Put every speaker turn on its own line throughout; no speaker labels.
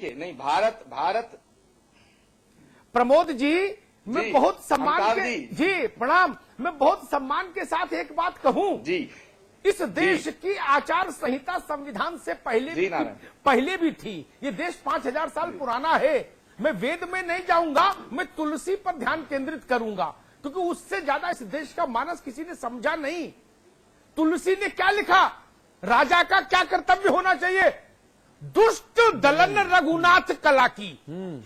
नहीं, भारत भारत
प्रमोद जी, मैं
जी,
बहुत सम्मान
अमिताभ
के
जी।
जी प्रणाम। मैं बहुत सम्मान के साथ एक बात कहूं
जी,
इस देश की आचार संहिता संविधान से
जी नारायण।
पहले भी थी। ये देश 5000 साल पुराना है। मैं वेद में नहीं जाऊंगा, मैं तुलसी पर ध्यान केंद्रित करूंगा, क्योंकि उससे ज्यादा इस देश का मानस किसी ने समझा नहीं। तुलसी ने क्या लिखा, राजा का क्या कर्तव्य होना चाहिए, दुष्ट दलन रघुनाथ कला की।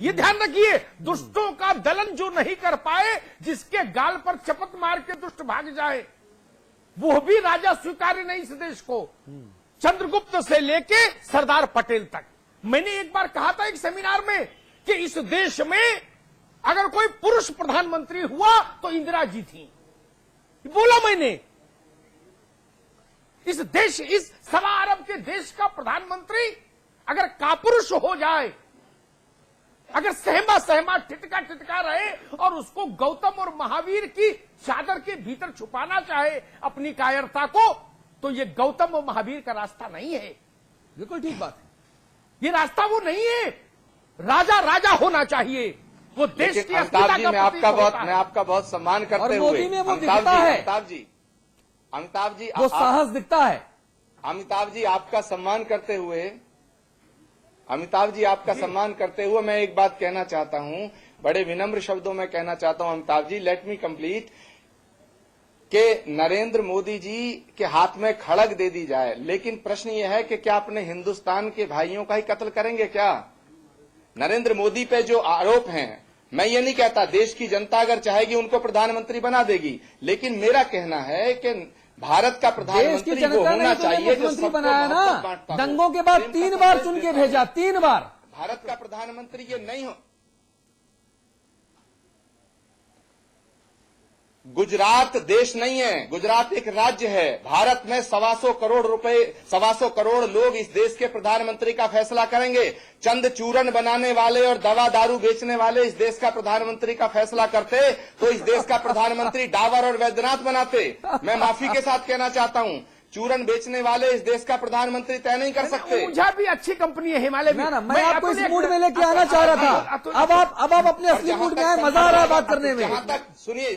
ये ध्यान रखिए, दुष्टों का दलन जो नहीं कर पाए, जिसके गाल पर चपत मार के दुष्ट भाग जाए, वो भी राजा स्वीकार्य नहीं इस देश को, चंद्रगुप्त से लेके सरदार पटेल तक। मैंने एक बार कहा था एक सेमिनार में कि इस देश में अगर कोई पुरुष प्रधानमंत्री हुआ तो इंदिरा जी थी, बोला मैंने। इस देश, इस 1.25 अरब के देश का प्रधानमंत्री अगर कापुरुष हो जाए, अगर सहमा सहमा टिटका टिटका रहे और उसको गौतम और महावीर की चादर के भीतर छुपाना चाहे अपनी कायरता को, तो ये गौतम और महावीर का रास्ता नहीं है।
बिल्कुल ठीक बात है,
ये रास्ता वो नहीं है। राजा राजा होना चाहिए, वो देश की अस्मिता
अमिताभ जी,
का
मैं आपका बहुत सम्मान करते
और
हुए,
मोदी में वो
अमिताभ
दिखता है।
अमिताभ जी,
वो साहस दिखता है।
अमिताभ जी, आपका सम्मान करते हुए, अमिताभ जी आपका सम्मान करते हुए मैं एक बात कहना चाहता हूं, बड़े विनम्र शब्दों में कहना चाहता हूं। Amitabh ji, let me complete, कि नरेंद्र मोदी जी के हाथ में खड़ग दे दी जाए, लेकिन प्रश्न यह है कि क्या अपने हिंदुस्तान के भाइयों का ही कत्ल करेंगे क्या? नरेंद्र मोदी पे जो आरोप हैं, मैं ये नहीं कहता देश की जनता अगर चाहेगी उनको प्रधानमंत्री बना देगी, लेकिन मेरा कहना है कि भारत का प्रधानमंत्री वो होना चाहिए जो सबको
बनाया
मोहब्बत
ना,
बांटता हो।
दंगों के बाद
प्रेम का
3 बार
संदेश
चुन के
देता है।
भेजा, 3 बार।
भारत का प्रधानमंत्री ये नहीं हो। गुजरात देश नहीं है, गुजरात एक राज्य है। भारत में 125 करोड़ लोग इस देश के प्रधानमंत्री का फैसला करेंगे। चंद चूरन बनाने वाले और दवा दारू बेचने वाले इस देश का प्रधानमंत्री का फैसला करते तो इस देश का प्रधानमंत्री डाबर और वैद्यनाथ बनाते। मैं माफी के साथ कहना चाहता हूं, चूरन बेचने वाले इस देश का प्रधानमंत्री तय नहीं कर सकते।
ऊंझा भी अच्छी कंपनी है, हिमालय भी।
ना, मैं आपको इस मूड में लेके आना चाह रहा था। अब आप अपने असली मूड में आए, मजा आ रहा है बात करने में।
जहां तक सुनिए,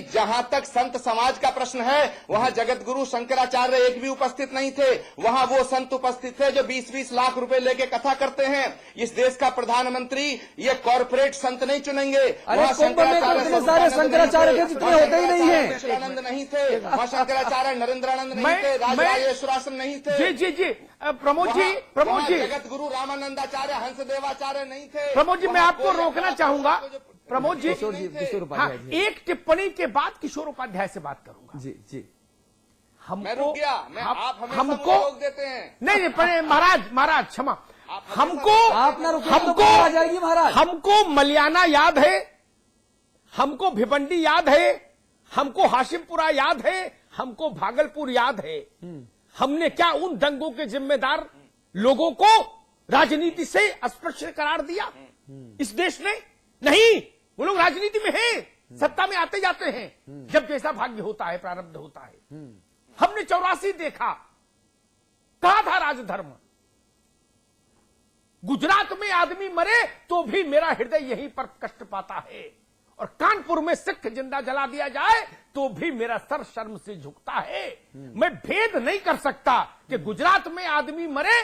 जहां तक संत समाज का प्रश्न है, वहां जगत गुरु शंकराचार्य एक भी उपस्थित नहीं थे। वहां वो संत उपस्थित थे जो 20-20 लाख रुपए लेके कथा करते हैं। इस देश का प्रधानमंत्री ये कॉर्पोरेट संत नहीं चुनेंगे।
अरे कुंभ में कितने सारे शंकराचार्य के जितने होते ही नहीं है।
विश्वानंद नहीं थे, वहां शंकराचार्य नरेंद्रानंद नहीं थे, राजराजेश्वरासन नहीं थे।
जी प्रमोद जी,
जगत गुरु रामानंदाचार्य, हंसदेवाचार्य नहीं थे।
प्रमोद जी, मैं आपको रोकना चाहूंगा। प्रमोद जी,
किशोर
हाँ,
उपाध्याय जी।
एक टिप्पणी के बाद किशोर उपाध्याय से बात करूंगा।
जी
मैं रुक गया, आप हमेशा
हमको
मुझे रोक देते हैं।
नहीं, महाराज क्षमा। हमको
आप ना रुके तो बात आ जाएगी महाराज।
हमको मलियाना याद है, हमको भिवंडी याद है, हमको हाशिमपुरा याद है, हमको भागलपुर याद है। हमने क्या उन दंगों के जिम्मेदार लोगों को राजनीति से अस्पृश्य करार दिया इस देश ने? नहीं, वो लोग राजनीति में हैं, सत्ता में आते जाते हैं जब जैसा भाग्य होता है, प्रारब्ध होता है। हमने 84 देखा, कहा था राजधर्म। गुजरात में आदमी मरे तो भी मेरा हृदय यहीं पर कष्ट पाता है, और कानपुर में सिख जिंदा जला दिया जाए तो भी मेरा सर शर्म से झुकता है। मैं भेद नहीं कर सकता कि गुजरात में आदमी मरे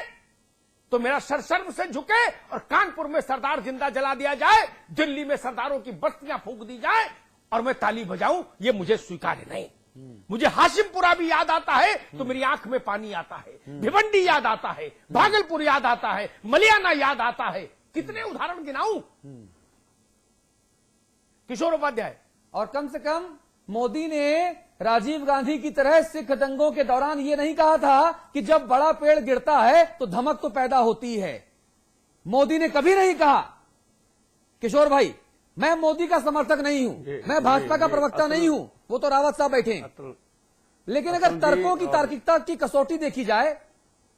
तो मेरा सर शर्म से झुके और कानपुर में सरदार जिंदा जला दिया जाए, दिल्ली में सरदारों की बस्तियां फूंक दी जाए और मैं ताली बजाऊं, ये मुझे स्वीकार्य नहीं। मुझे हाशिमपुरा भी याद आता है तो मेरी आंख में पानी आता है, भिवंडी याद आता है, भागलपुर याद आता है, मलियाना याद आता है। कितने उदाहरण गिनाऊं? किशोर उपाध्याय।
और कम से कम मोदी ने राजीव गांधी की तरह सिख दंगों के दौरान ये नहीं कहा था कि जब बड़ा पेड़ गिरता है तो धमक तो पैदा होती है। मोदी ने कभी नहीं कहा। किशोर भाई, मैं मोदी का समर्थक नहीं हूं, मैं भाजपा का प्रवक्ता नहीं हूं, वो तो रावत साहब बैठे हैं। लेकिन अगर तर्कों की तार्किकता की कसौटी देखी जाए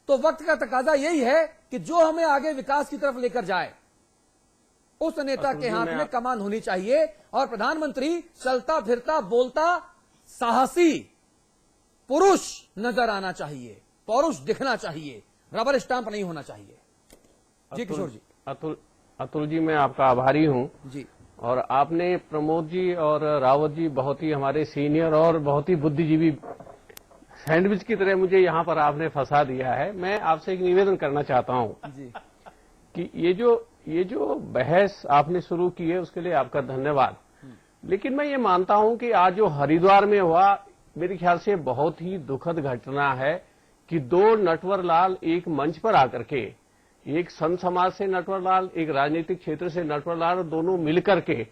तो वक्त का तकाजा यही है कि जो हमें आगे विकास की तरफ लेकर जाए उस नेता के हाथ में कमान होनी चाहिए, और प्रधानमंत्री चलता फिरता बोलता साहसी पुरुष नजर आना चाहिए। पौरुष दिखना चाहिए, रबर स्टाम्प नहीं होना चाहिए। जी किशोर जी।
अतुल जी, मैं आपका आभारी हूं
जी।
और आपने प्रमोद जी और रावत जी बहुत ही हमारे सीनियर और बहुत ही बुद्धिजीवी सैंडविच की तरह मुझे यहाँ पर आपने फंसा दिया है। मैं आपसे एक निवेदन करना चाहता हूँ
जी।
कि ये जो बहस आपने शुरू की है उसके लिए आपका धन्यवाद। लेकिन मैं ये मानता हूं कि आज जो हरिद्वार में हुआ, मेरे ख्याल से बहुत ही दुखद घटना है कि दो नटवर लाल एक मंच पर आकर के, एक संत समाज से नटवर लाल, एक राजनीतिक क्षेत्र से नटवर लाल, दोनों मिलकर के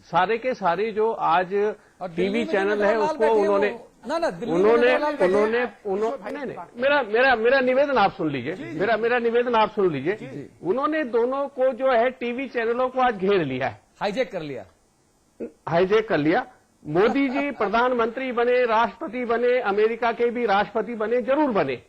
सारे के सारे जो आज टीवी चैनल है उसको उन्होंने मेरा निवेदन आप सुन लीजिए, मेरा निवेदन आप सुन लीजिए। उन्होंने दोनों को जो है टीवी चैनलों को आज घेर लिया है,
हाईजैक कर लिया।
मोदी जी प्रधानमंत्री बने, राष्ट्रपति बने, अमेरिका के भी राष्ट्रपति बने, जरूर बने,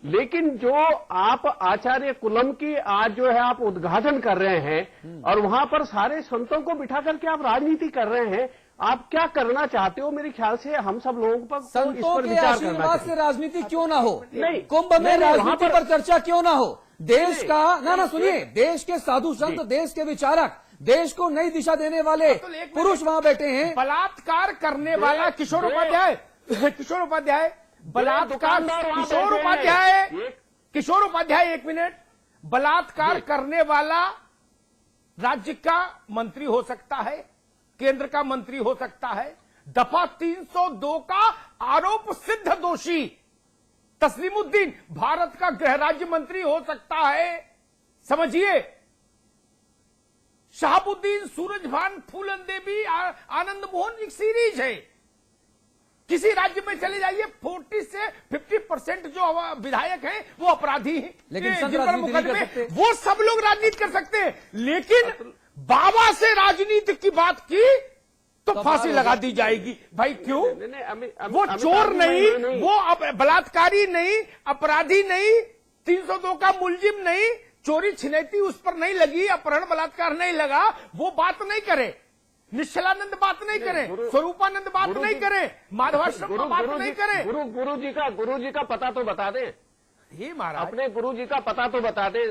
लेकिन जो आप आचार्य कुलम की आज जो है आप उद्घाटन कर रहे हैं और वहां पर सारे संतों को बिठा करके आप राजनीति कर रहे हैं, आप क्या करना चाहते हो? मेरे ख्याल से हम सब लोगों पर इस
संतों
पर
के
विचार करना
आशीर्वाद से
चाहिए।
राजनीति क्यों ना हो?
नहीं,
कुंभ में राजनीति पर चर्चा क्यों ना हो? देश का ना सुनिए, देश के साधु संत, देश के विचारक, देश को नई दिशा देने वाले पुरुष वहां बैठे हैं।
बलात्कार करने वाला किशोर उपाध्याय, बलात्कार, किशोर उपाध्याय 1 मिनट। बलात्कार करने वाला राज्य का मंत्री हो सकता है, केंद्र का मंत्री हो सकता है, दफा 302 का आरोप सिद्ध दोषी तस्लीमुद्दीन भारत का गृह राज्य मंत्री हो सकता है। समझिए, शहाबुद्दीन, सूरजभान, फूलन देवी, आनंद मोहन, एक सीरीज है। किसी राज्य में चले जाइए, 40 से 50% जो विधायक हैं वो अपराधी हैं,
लेकिन
जिन पर
राजनीति नहीं कर
मुकदमे,
सकते।
वो सब लोग राजनीति कर सकते हैं, लेकिन बाबा से राजनीति की बात की तो फांसी लगा दी जाएगी। भाई क्यों? वो चोर नहीं, वो बलात्कारी नहीं, अपराधी नहीं, 302 का मुलजिम नहीं, चोरी छिनैती उस पर नहीं लगी, अपहरण बलात्कार नहीं लगा, वो बात नहीं करे, निश्चलानंद बात नहीं करें, स्वरूपानंद बात नहीं करें, माधवाश्रम बात नहीं करें।
गुरु जी का पता तो बता दें।
हे महाराज,
अपने गुरु जी का पता तो बता दे।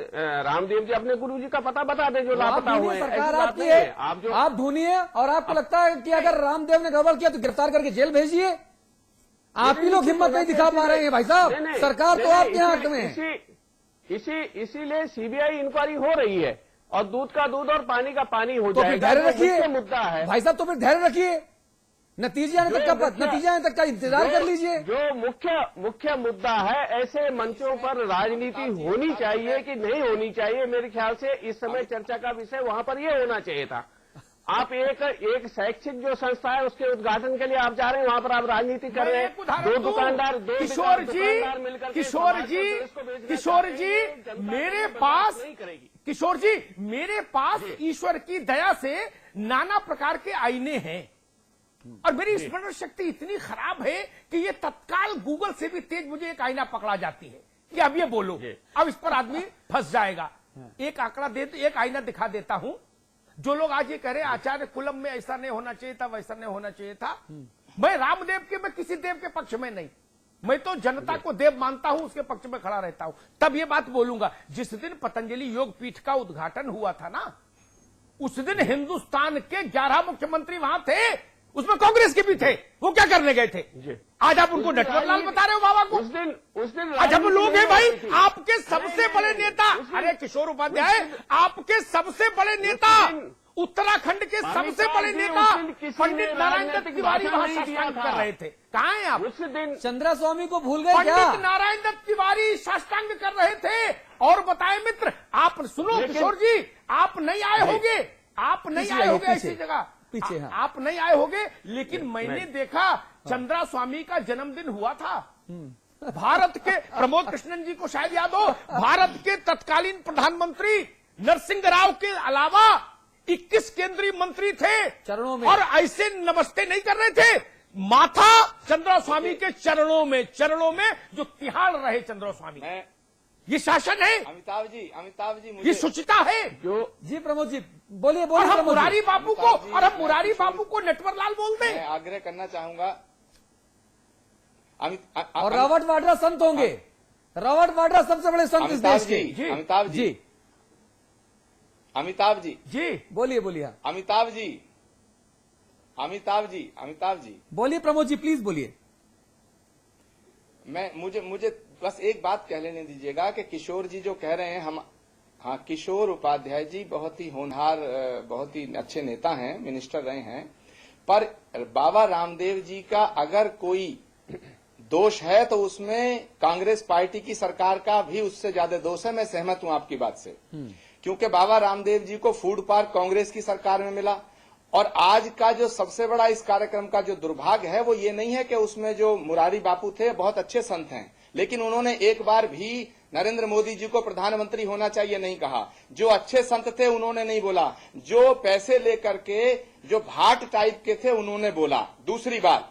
रामदेव जी, अपने गुरु जी का पता बता दे जो लापता हुए हैं।
सरकार
ऐसी बात
आपकी
नहीं
है,
है।
आप ढूंढिए, और आपको लगता है कि अगर रामदेव ने गड़बड़ किया तो गिरफ्तार करके जेल भेजिए। आप ही लोग हिम्मत नहीं दिखा पा रहे हैं भाई साहब, सरकार तो आपके हाथ में है।
इसीलिए सीबीआई इंक्वायरी हो रही है और दूध का दूध और पानी का पानी हो
तो फिर
जाएगा।
धैर्य रखिए
मुद्दा है
भाई साहब, तो फिर धैर्य रखिए, नतीजे आने तक का इंतजार कर लीजिए।
जो मुख्य मुद्दा है, ऐसे मंचों पर राजनीति होनी चाहिए कि नहीं होनी चाहिए, मेरे ख्याल से इस समय चर्चा का विषय वहां पर ये होना चाहिए था। आप एक शैक्षिक जो संस्था है उसके उद्घाटन के लिए आप जा रहे हैं, वहां पर आप राजनीति कर रहे हैं। दो दुकानदार
किशोर जी मेरे पास ईश्वर की दया से नाना प्रकार के आईने हैं, और मेरी स्मरण शक्ति इतनी खराब है कि ये तत्काल गूगल से भी तेज मुझे एक आईना पकड़ा जाती है कि अब ये बोलो, अब इस पर आदमी फंस जाएगा। एक आंकड़ा एक आईना दिखा देता हूं। जो लोग आज ये कह रहे आचार्य कुलम में ऐसा नहीं होना चाहिए था, वैसा नहीं होना चाहिए था, मैं रामदेव के, मैं किसी देव के पक्ष में नहीं, मैं तो जनता को देव मानता हूं, उसके पक्ष में खड़ा रहता हूं। तब ये बात बोलूंगा, जिस दिन पतंजलि योग पीठ का उद्घाटन हुआ था ना, उस दिन हिंदुस्तान के 11 मुख्यमंत्री वहां थे, उसमें कांग्रेस के भी थे। वो क्या करने गए थे? आज आप उनको नटवर लाल बता रहे हो बाबा को।
उस दिन
आज हम लोग हैं भाई, आपके सबसे बड़े नेता, अरे किशोर उपाध्याय, आपके सबसे बड़े नेता, उत्तराखंड के सबसे बड़े नेता पंडित नारायण दत्त तिवारी वहां साष्टांग कर रहे थे। कहाँ हैं आप?
उस दिन
चंद्रा स्वामी को भूल गए क्या?
पंडित नारायण दत्त तिवारी साष्टांग कर रहे थे। और बताए मित्र, आप सुनो किशोर जी, आप नहीं आए होंगे, आप नहीं आए होंगे ऐसी जगह
पीछे, हाँ।
आप नहीं आए होंगे, लेकिन मैंने देखा चंद्रा स्वामी का जन्मदिन हुआ था। भारत के प्रमोद कृष्णन जी को शायद याद हो, भारत के तत्कालीन प्रधानमंत्री नरसिंह राव के अलावा 21 केंद्रीय मंत्री थे
चरणों में,
और ऐसे नमस्ते नहीं कर रहे थे, माथा चंद्रा स्वामी के चरणों में जो तिहाड़ रहे चंद्रा स्वामी। ये शासन है
अमिताभ जी
ये शुचिता है।
जी प्रमोद जी बोलिए
और हम
प्रमोद जी।
मुरारी बापू को नटवर लाल बोलते हैं।
मैं आग्रह करना चाहूंगा
और रावत वाड्रा संत होंगे। रॉबर्ट वाड्रा सबसे बड़े संत इस
अमिताभ
देश के।
जी, अमिताभ जी, अमिताभ जी,
जी
बोलिए बोलिए,
अमिताभ जी, अमिताभ जी, अमिताभ जी,
बोलिए प्रमोद जी, प्लीज बोलिए।
मुझे बस एक बात कह लेने दीजिएगा कि किशोर जी जो कह रहे हैं, हम हाँ, किशोर उपाध्याय जी बहुत ही होनहार, बहुत ही अच्छे नेता हैं, मिनिस्टर रहे हैं, पर बाबा रामदेव जी का अगर कोई दोष है तो उसमें कांग्रेस पार्टी की सरकार का भी उससे ज्यादा दोष है। मैं सहमत हूं आपकी बात से, क्योंकि बाबा रामदेव जी को फूड पार्क कांग्रेस की सरकार में मिला। और आज का जो सबसे बड़ा इस कार्यक्रम का जो दुर्भाग्य है वो ये नहीं है कि उसमें जो मुरारी बापू थे बहुत अच्छे संत हैं, लेकिन उन्होंने एक बार भी नरेंद्र मोदी जी को प्रधानमंत्री होना चाहिए नहीं कहा। जो अच्छे संत थे उन्होंने नहीं बोला, जो पैसे लेकर के जो भाट टाइप के थे उन्होंने बोला। दूसरी बात,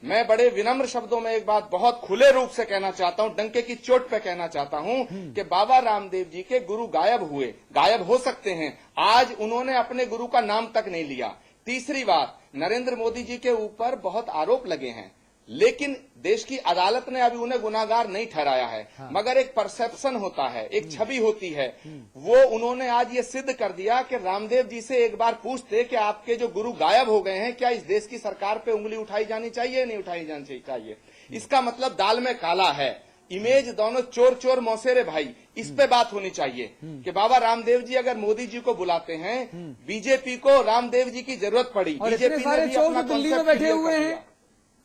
मैं बड़े विनम्र शब्दों में एक बात बहुत खुले रूप से कहना चाहता हूं, डंके की चोट पे कहना चाहता हूं कि बाबा रामदेव जी के गुरु गायब हुए, गायब हो सकते हैं, आज उन्होंने अपने गुरु का नाम तक नहीं लिया। तीसरी बात, नरेंद्र मोदी जी के ऊपर बहुत आरोप लगे हैं, लेकिन देश की अदालत ने अभी उन्हें गुनाहगार नहीं ठहराया है। मगर एक परसेप्शन होता है, एक छवि होती है, वो उन्होंने आज ये सिद्ध कर दिया कि रामदेव जी से एक बार पूछते कि आपके जो गुरु गायब हो गए हैं, क्या इस देश की सरकार पे उंगली उठाई जानी चाहिए नहीं उठाई जानी चाहिए। इसका मतलब दाल में काला है। इमेज दोनों चोर चोर मौसेरे भाई, इस पे बात होनी चाहिए कि बाबा रामदेव जी अगर मोदी जी को बुलाते हैं, बीजेपी को रामदेव जी की जरूरत पड़ी,
और इतने सारे चोर दिल्ली में बैठे हुए हैं,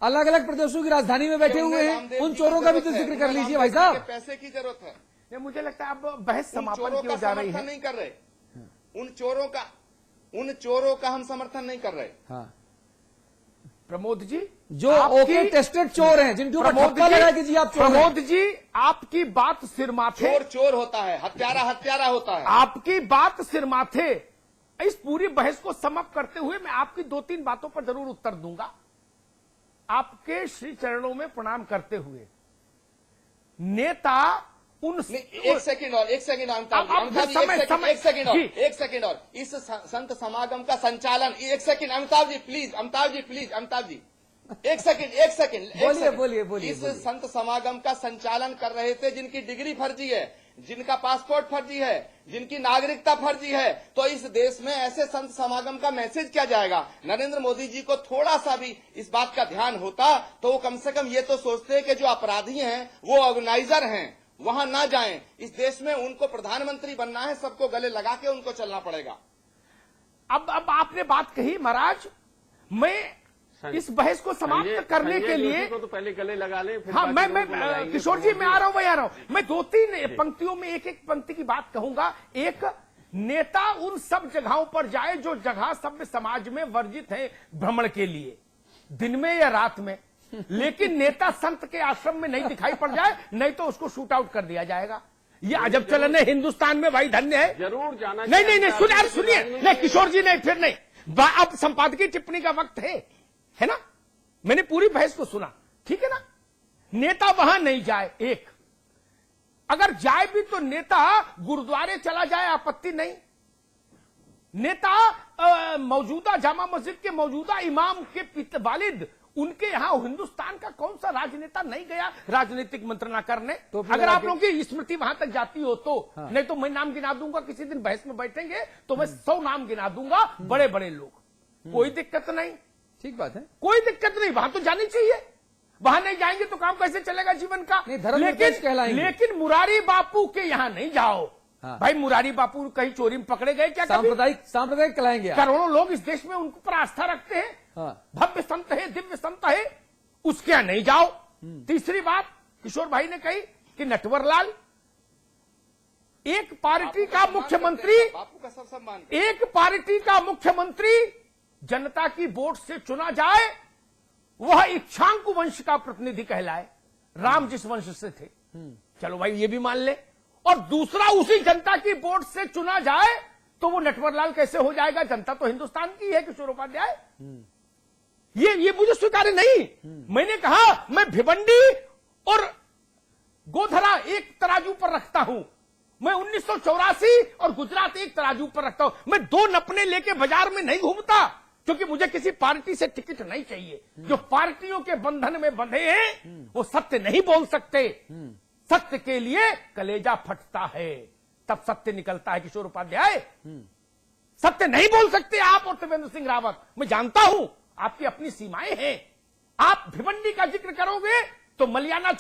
अलग अलग प्रदेशों की राजधानी में बैठे हुए हैं, उन चोरों का भी तो जिक्र कर लीजिए भाई साहब।
पैसे की जरूरत है।
ये मुझे लगता है अब बहस
उन
समापन
चोरों
की
का
ओर जा रही
समर्थन
है।
नहीं कर रहे, उन चोरों का हम समर्थन नहीं कर रहे।
हाँ,
प्रमोद जी
जो ओके टेस्टेड चोर हैं, जिनके ऊपर ठप्पा लगा कि जी आप चोर हैं।
प्रमोद जी, आपकी बात सिर माथे,
चोर चोर होता है, हत्यारा हत्यारा होता है।
आपकी बात सिर माथे। इस पूरी बहस को समाप्त करते हुए मैं आपकी 2-3 बातों पर जरूर उत्तर दूंगा। आपके श्री चरणों में प्रणाम करते हुए, नेता उन
एक सेकंड और एक सेकंड और इस संत समागम का संचालन, एक सेकंड अमिताभ जी प्लीज, अमिताभ जी एक सेकंड
बोलिए।
इस संत समागम का संचालन कर रहे थे जिनकी डिग्री फर्जी है, जिनका पासपोर्ट फर्जी है, जिनकी नागरिकता फर्जी है, तो इस देश में ऐसे संत समागम का मैसेज क्या जाएगा। नरेंद्र मोदी जी को थोड़ा सा भी इस बात का ध्यान होता तो वो कम से कम ये तो सोचते कि जो अपराधी हैं वो ऑर्गेनाइजर हैं, वहां ना जाएं। इस देश में उनको प्रधानमंत्री बनना है, सबको गले लगा के उनको चलना पड़ेगा।
अब आपने बात कही महाराज, मैं इस बहस को समाप्त करने के लिए
को तो पहले गले लगा ले, फिर
हाँ,
बाकी लोगों को
मैं
लगाएंगे।
किशोर जी मैं आ रहा हूं। मैं 2-3 पंक्तियों में एक पंक्ति की बात कहूंगा। एक, नेता उन सब जगहों पर जाए जो जगह सभ्य समाज में वर्जित है भ्रमण के लिए, दिन में या रात में, लेकिन नेता संत के आश्रम में नहीं दिखाई पड़ जाए, नहीं तो उसको शूट आउट कर दिया जाएगा। ये अजब चलन है हिंदुस्तान में भाई, धन्य है।
जरूर जाना।
नहीं सुनिए, नहीं किशोर जी नहीं, फिर नहीं, अब संपादकीय टिप्पणी का वक्त है ना। मैंने पूरी बहस को सुना, ठीक है ना। नेता वहां नहीं जाए, एक, अगर जाए भी तो नेता गुरुद्वारे चला जाए, आपत्ति नहीं। नेता मौजूदा जामा मस्जिद के मौजूदा इमाम के वालिद, उनके यहां हिंदुस्तान का कौन सा राजनेता नहीं गया राजनीतिक मंत्रणा करने। तो अगर आप लोगों की स्मृति वहां तक जाती हो तो हाँ। नहीं तो मैं नाम गिना दूंगा, किसी दिन बहस में बैठेंगे तो मैं 100 नाम गिना दूंगा, बड़े बड़े लोग, कोई दिक्कत नहीं।
ठीक बात है,
कोई दिक्कत नहीं, वहां तो जानी चाहिए। वहां नहीं जाएंगे तो काम कैसे चलेगा जीवन का। लेकिन मुरारी बापू के यहां नहीं जाओ। हाँ। भाई मुरारी बापू कहीं चोरी में पकड़े गए क्या?
सांप्रदायिक कहलाएंगे।
करोड़ों लोग इस देश में उनको पर आस्था रखते हैं।
हाँ।
भव्य संत है, दिव्य संत है, उसके यहां नहीं जाओ। तीसरी बात किशोर भाई ने कही कि नटवरलाल एक पार्टी का मुख्यमंत्री, एक पार्टी का मुख्यमंत्री जनता की वोट से चुना जाए, वह इक्ष्वाकु वंश का प्रतिनिधि कहलाए। राम जिस वंश से थे, चलो भाई ये भी मान ले। और दूसरा, उसी जनता की वोट से चुना जाए तो वो नटवरलाल कैसे हो जाएगा? जनता तो हिंदुस्तान की है किशोर उपाध्याय। ये मुझे स्वीकार्य नहीं। मैंने कहा मैं भिवंडी और गोधरा एक तराजू पर रखता हूं, मैं 1984 और गुजरात एक तराजू पर रखता हूं। मैं 2 नपने लेके बाजार में नहीं घूमता, क्योंकि मुझे किसी पार्टी से टिकट नहीं चाहिए। जो पार्टियों के बंधन में बंधे हैं वो सत्य नहीं बोल सकते, सत्य के लिए कलेजा फटता है, तब सत्य निकलता है। किशोर उपाध्याय, सत्य नहीं बोल सकते आप और त्रिवेंद्र सिंह रावत। मैं जानता हूं आपकी अपनी सीमाएं हैं। आप भिवंडी का जिक्र करोगे तो मलियाना